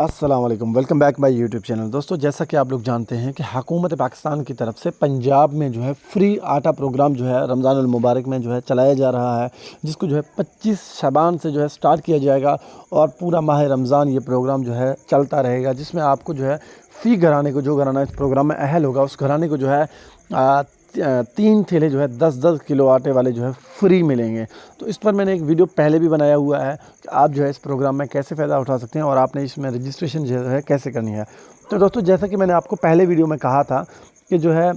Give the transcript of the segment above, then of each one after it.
अस्सलाम वालेकुम, welcome back my YouTube channel. दोस्तों, जैसा कि आप लोग जानते हैं कि हुकूमत पाकिस्तान की तरफ से पंजाब में जो है फ्री आटा प्रोग्राम जो है रमज़ानुल मुबारक में जो है चलाया जा रहा है, जिसको जो है 25 शबान से जो है स्टार्ट किया जाएगा और पूरा माह रमज़ान ये प्रोग्राम जो है चलता रहेगा, जिसमें आपको जो है फ़ी घराने को, जो घराना इस प्रोग्राम में अहल होगा, उस घराने को जो है 3 थैले जो है 10-10 किलो आटे वाले जो है फ्री मिलेंगे। तो इस पर मैंने एक वीडियो पहले भी बनाया हुआ है कि आप जो है इस प्रोग्राम में कैसे फ़ायदा उठा सकते हैं और आपने इसमें रजिस्ट्रेशन जो है कैसे करनी है। तो दोस्तों, जैसा कि मैंने आपको पहले वीडियो में कहा था कि जो है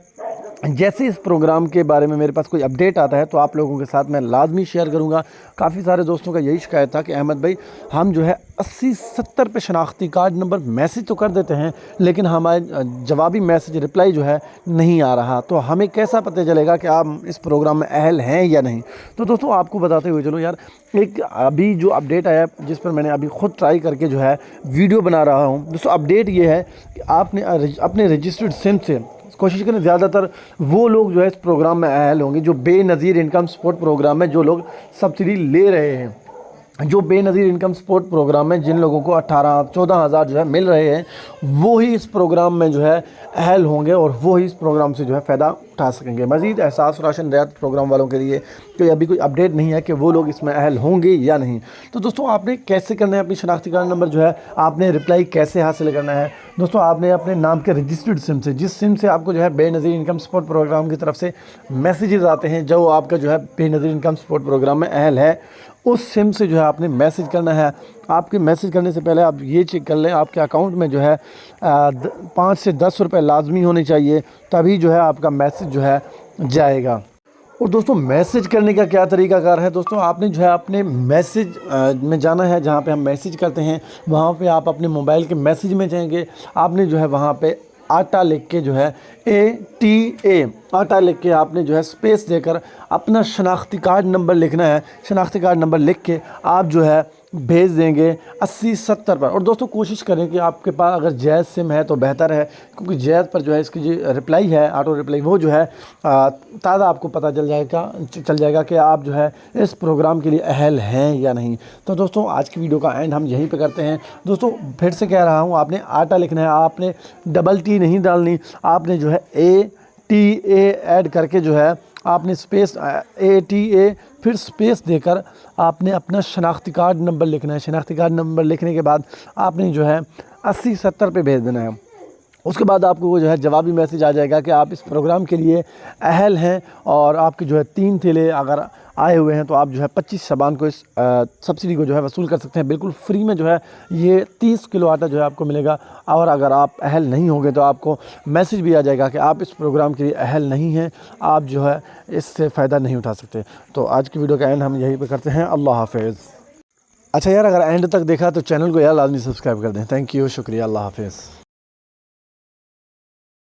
जैसे इस प्रोग्राम के बारे में मेरे पास कोई अपडेट आता है तो आप लोगों के साथ मैं लाजमी शेयर करूंगा। काफ़ी सारे दोस्तों का यही शिकायत था कि अहमद भाई, हम जो है 80-70 पे शनाख्ती कार्ड नंबर मैसेज तो कर देते हैं, लेकिन हमारे जवाबी मैसेज रिप्लाई जो है नहीं आ रहा, तो हमें कैसा पता चलेगा कि आप इस प्रोग्राम में अहल हैं या नहीं। तो दोस्तों, आपको बताते हुए चलो यार, एक अभी जो अपडेट आया जिस पर मैंने अभी ख़ुद ट्राई करके जो है वीडियो बना रहा हूँ। दोस्तों, अपडेट ये है कि आपने अपने रजिस्टर्ड सिम से कोशिश करें, ज़्यादातर वो लोग जो है इस प्रोग्राम में अहल होंगे जो बेनज़ीर इनकम सपोर्ट प्रोग्राम में जो लोग सब्सिडी ले रहे हैं, जो बेनज़ीर इनकम सपोर्ट प्रोग्राम में जिन लोगों को 18-14 हज़ार जो है मिल रहे हैं, वो ही इस प्रोग्राम में जो है अहल होंगे और वो ही इस प्रोग्राम से जो है फ़ायदा उठा सकेंगे। मज़ीद एहसास राशन रियायत प्रोग्राम वालों के लिए कोई अभी कोई अपडेट नहीं है कि वो लोग इसमें अहल होंगे या नहीं। तो दोस्तों, आपने कैसे करना है, अपनी शनाख्ती कार्ड नंबर जो है आपने रिप्लाई कैसे हासिल करना है। दोस्तों, आपने अपने नाम के रजिस्टर्ड सिम से, जिस सिम से आपको जो है बेनज़ीर इनकम सपोर्ट प्रोग्राम की तरफ से मैसेजेस आते हैं, जो आपका जो है बेनज़ीर इनकम सपोर्ट प्रोग्राम में अहल है, उस सिम से जो है आपने मैसेज करना है। आपके मैसेज करने से पहले आप ये चेक कर लें आपके अकाउंट में जो है 5 से 10 रुपये लाजमी होने चाहिए, तभी जो है आपका मैसेज जो है जाएगा। और दोस्तों, मैसेज करने का क्या तरीकाकार है। दोस्तों, आपने जो है अपने मैसेज में जाना है, जहाँ पे हम मैसेज करते हैं वहाँ पे आप अपने मोबाइल के मैसेज में जाएंगे। आपने जो है वहाँ पे आटा लिख के जो है ATA आटा लिख के आपने जो है स्पेस देकर अपना शनाख्ती कार्ड नंबर लिखना है। शनाख्ती कार्ड नंबर लिख के आप जो है भेज देंगे 80-70 पर। और दोस्तों, कोशिश करें कि आपके पास अगर जैज़ सिम है तो बेहतर है, क्योंकि जैज़ पर जो है इसकी जो रिप्लाई है, ऑटो रिप्लाई, वो जो है ताज़ा आपको पता चल जाएगा कि आप जो है इस प्रोग्राम के लिए अहल हैं या नहीं। तो दोस्तों, आज की वीडियो का एंड हम यहीं पे करते हैं। दोस्तों, फिर से कह रहा हूँ, आपने आटा लिखना है, आपने डबल टी नहीं डालनी, आपने जो है ATA ऐड करके जो है आपने स्पेस ATA फिर स्पेस देकर आपने अपना शनाख्ती कार्ड नंबर लिखना है। शनाख्ती कार्ड नंबर लिखने के बाद आपने जो है 80-70 पे भेज देना है। उसके बाद आपको वो जो है जवाबी मैसेज आ जाएगा कि आप इस प्रोग्राम के लिए अहल हैं और आपके जो है 3 थैले अगर आए हुए हैं तो आप जो है 25 शबान को इस सब्सिडी को जो है वसूल कर सकते हैं। बिल्कुल फ्री में जो है ये 30 किलो आटा जो है आपको मिलेगा। और अगर आप अहल नहीं होंगे तो आपको मैसेज भी आ जाएगा कि आप इस प्रोग्राम के लिए अहल नहीं हैं, आप जो है इससे फ़ायदा नहीं उठा सकते। तो आज की वीडियो का एंड हम यहीं पर करते हैं। अल्लाह हाफिज़। अच्छा यार, अगर एंड तक देखा तो चैनल को यार लाजमी सब्सक्राइब कर दें। थैंक यू, शुक्रिया, अल्लाह हाफिज़।